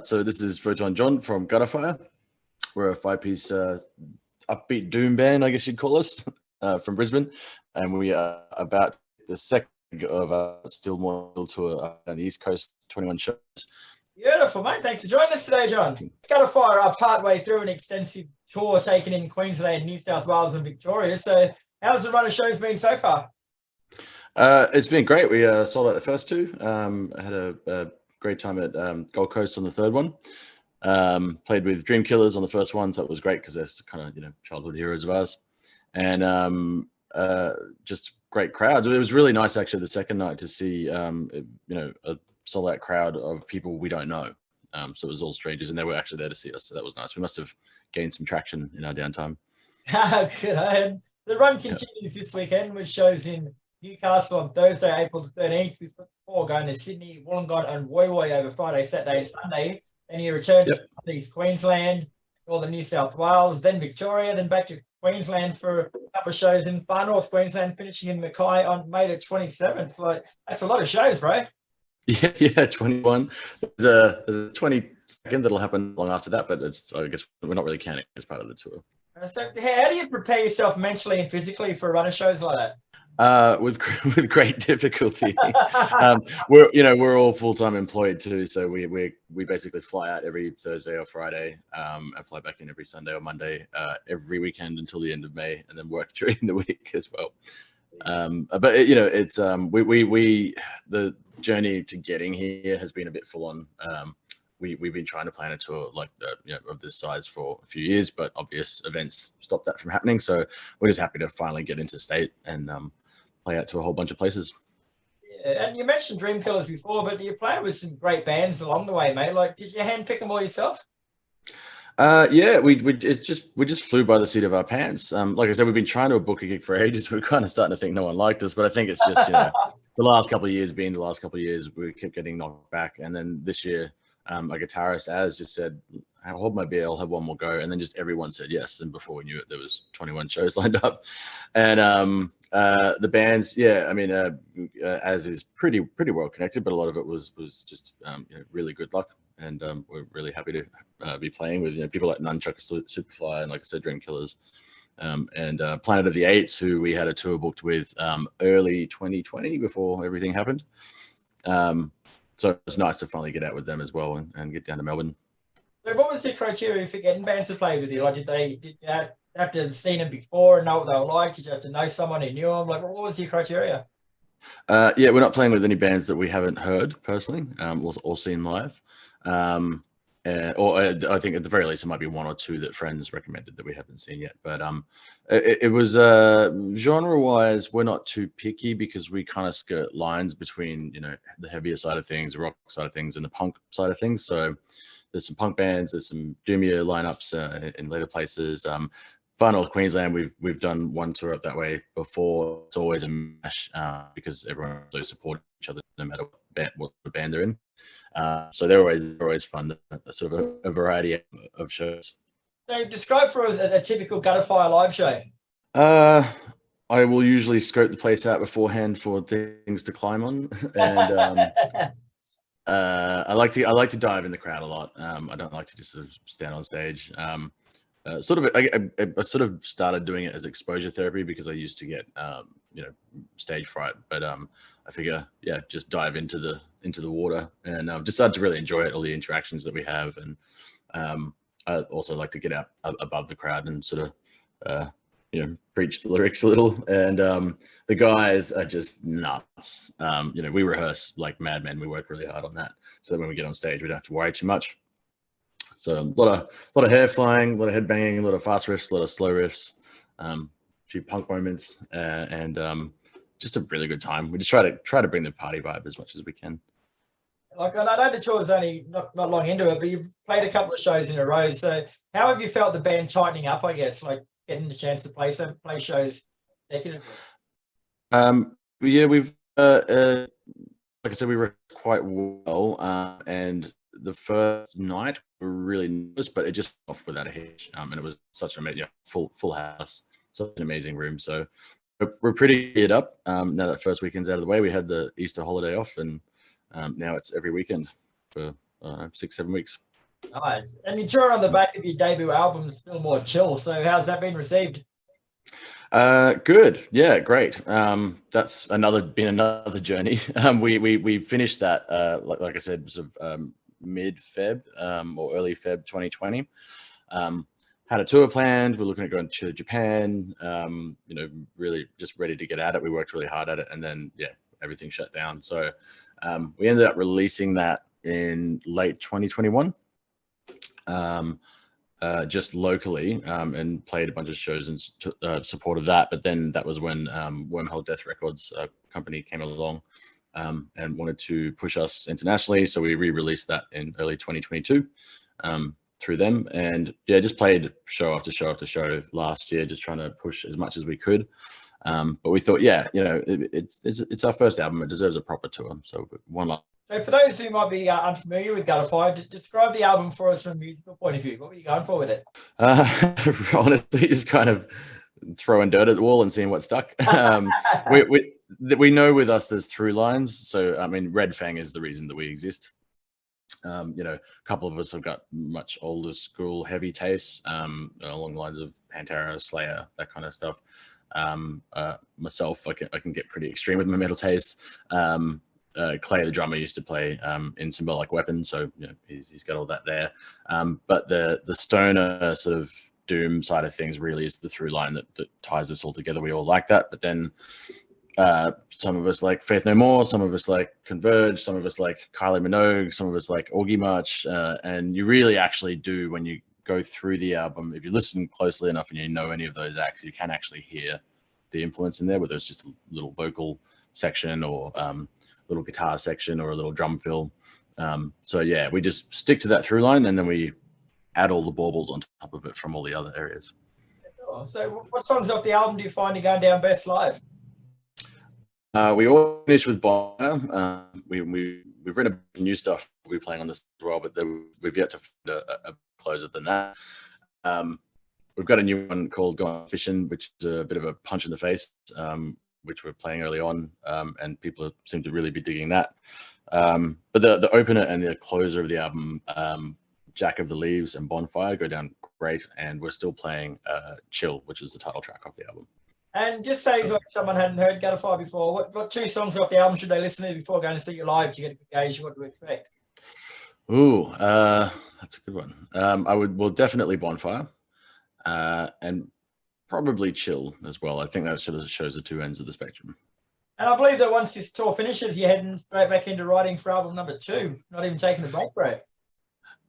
So this is PHOTON JON from Gutterfire. We're a 5-piece upbeat doom band, I guess you'd call us, from Brisbane. And we are about the second of Still More tour on the East Coast, 21 shows. Beautiful, mate. Thanks for joining us today, John. Gutterfire are partway through an extensive tour taken in Queensland, New South Wales and Victoria. So how's the run of shows been so far? It's been great. We sold out the first two. I had a great time at Gold Coast on the third one. Played with Dream Killers on the first one, so it was great because they're kind of childhood heroes of ours, and just great crowds. It was really nice actually the second night to see a sold out crowd of people we don't know. So it was all strangers, and they were actually there to see us. So that was nice. We must have gained some traction in our downtime. Good. And the run continues this weekend with shows in Newcastle on Thursday, April the 13th, before going to Sydney, Wollongong and Woy Woy over Friday, Saturday and Sunday. Then you return to East Queensland, Northern New South Wales, then Victoria, then back to Queensland for a couple of shows in Far North Queensland, finishing in Mackay on May the 27th. Like, that's a lot of shows, bro. Yeah, 21. There's a 22nd that'll happen long after that, but I guess we're not really counting as part of the tour. So how do you prepare yourself mentally and physically for runner shows like that? With great difficulty. We're all full-time employed too, so we basically fly out every Thursday or Friday, and fly back in every Sunday or Monday, every weekend until the end of May, and then work during the week as well. But it's the journey to getting here has been a bit full on. We've been trying to plan a tour like of this size for a few years, but obvious events stopped that from happening. So we're just happy to finally get into state and play out to a whole bunch of places. Yeah, and you mentioned Dream Killers before, but you played with some great bands along the way, mate. Like, did you handpick them all yourself? Yeah, we just flew by the seat of our pants. Like I said, we've been trying to book a gig for ages. We're kind of starting to think no one liked us, but I think it's just the last couple of years being the last couple of years, we kept getting knocked back, and then this year, our guitarist Az just said, "I'll hold my beer, I'll have one more go," and then just everyone said yes, and before we knew it, there was 21 shows lined up. And the bands, yeah, I mean, Az is pretty well connected, but a lot of it was just really good luck, and we're really happy to be playing with people like Nunchuck, Superfly, and like I said, Dream Killers, and Planet of the Eights, who we had a tour booked with early 2020 before everything happened. So it's nice to finally get out with them as well and get down to Melbourne. So what was the criteria for getting bands to play with you? Like, did you have to have seen them before and know what they were like? Did you have to know someone who knew them? Like, what was your criteria? Yeah, we're not playing with any bands that we haven't heard personally or seen live. Or I think at the very least it might be one or two that friends recommended that we haven't seen yet. But it was genre-wise, we're not too picky because we kind of skirt lines between the heavier side of things, the rock side of things, and the punk side of things. So there's some punk bands, there's some doomier lineups in later places. Far North Queensland, we've done one tour up that way before. It's always a mash because everyone so supports each other no matter what band they're in. So they're always fun, sort of a variety of shows. So describe for us a typical Gutterfire live show. I will usually scope the place out beforehand for things to climb on, and I like to dive in the crowd a lot. I don't like to just sort of stand on stage. I sort of started doing it as exposure therapy because I used to get stage fright, but I figure just dive into the water, and just started to really enjoy it, all the interactions that we have, and I also like to get out above the crowd and sort of preach the lyrics a little. And the guys are just nuts. We rehearse like madmen. We work really hard on that, so when we get on stage we don't have to worry too much. So a lot of hair flying, a lot of head banging, a lot of fast riffs, a lot of slow riffs, a few punk moments, and just a really good time. We just try to bring the party vibe as much as we can. Like, I know the tour is only not long into it, but you've played a couple of shows in a row. So how have you felt the band tightening up, I guess, like getting the chance to play shows consecutively? Yeah, we've like I said, we were quite well, and the first night we were really nervous, but it just off without a hitch, and it was such an amazing full house, such an amazing room. So we're pretty geared up now that first weekend's out of the way. We had the Easter holiday off, and now it's every weekend for 6-7 weeks. Nice. And you're touring on the back of your debut album, Still More Chill. So how's that been received? Good. Yeah, great. That's been another journey. We finished that like I said, sort of mid Feb or early Feb 2020. Had a tour planned. We're looking at going to Japan. You know, really just ready to get at it. We worked really hard at it, and then yeah, everything shut down. So we ended up releasing that in late 2021. Just locally, and played a bunch of shows in support of that. But then that was when Wormhole Death Records company came along and wanted to push us internationally. So we re-released that in early 2022 through them. And yeah, just played show after show after show last year, just trying to push as much as we could. But we thought, yeah, you know, it's our first album. It deserves a proper tour. So one last. So for those who might be unfamiliar with Gutterfire, describe the album for us from a musical point of view. What were you going for with it? Honestly, just kind of throwing dirt at the wall and seeing what stuck. We know with us there's through lines. So, I mean, Red Fang is the reason that we exist. You know, a couple of us have got much older school heavy tastes along the lines of Pantera, Slayer, that kind of stuff. Myself, I can get pretty extreme with my metal tastes. Clay, the drummer, used to play in Symbolic Weapon, so you know, he's got all that there. But the stoner sort of doom side of things really is the through line that ties us all together. We all like that, but then some of us like Faith No More, some of us like Converge, some of us like Kylie Minogue, some of us like Augie March, and you really actually do, when you go through the album, if you listen closely enough and you know any of those acts, you can actually hear the influence in there, whether it's just a little vocal section or little guitar section or a little drum fill. So yeah, we just stick to that through line, and then we add all the baubles on top of it from all the other areas. So what songs off the album do you find are going down best live? We all finished with Bonfire. We've written a new stuff we're playing on this as well, but we've yet to find a closer than that. We've got a new one called Gone Fishing, which is a bit of a punch in the face, which we're playing early on, and people seem to really be digging that. But the opener and the closer of the album, Jack of the Leaves and Bonfire, go down great, and we're still playing Chill, which is the title track off the album. And just say, like, someone hadn't heard Gutterfire before, what two songs off the album should they listen to before going to see you live to get a good gauge of what to expect? Ooh, that's a good one. Well, definitely Bonfire, and probably Chill as well. I think that sort of shows the two ends of the spectrum. And I believe that once this tour finishes, you're heading straight back into writing for album number 2, not even taking a break.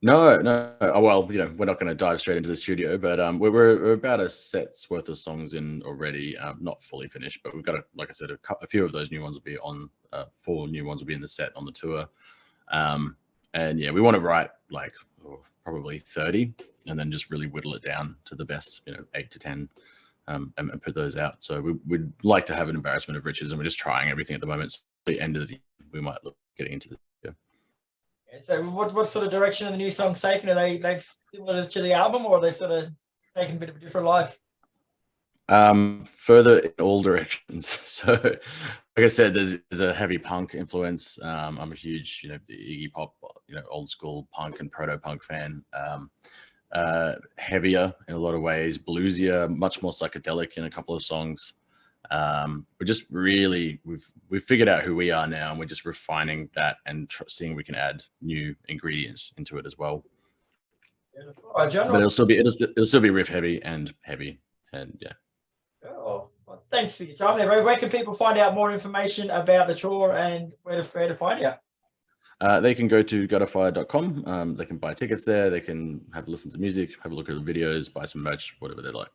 No. Oh, well, you know, we're not going to dive straight into the studio, but we're about a set's worth of songs in already, not fully finished, but we've got, like I said, a few of those new ones will be on, 4 new ones will be in the set on the tour. And yeah, we want to write like probably 30 and then just really whittle it down to the best, 8 to 10, and put those out. So we'd like to have an embarrassment of riches, and we're just trying everything at the moment. So at the end of the year, we might look getting into the studio. So what sort of direction are the new songs taking? Are they similar to the album, or are they sort of taking a bit of a different life? Further in all directions. So like I said, there's a heavy punk influence. I'm a huge, the Iggy Pop, old school punk and proto punk fan. Heavier in a lot of ways, bluesier, much more psychedelic in a couple of songs. We're just really, we've figured out who we are now, and we're just refining that and seeing if we can add new ingredients into it as well. Right, John, but it'll still be riff heavy, and yeah. Oh, well, thanks for your time there. Where can people find out more information about the tour and where to find you? They can go to gutterfire.com. They can buy tickets there. They can have a listen to music, have a look at the videos, buy some merch, whatever they like.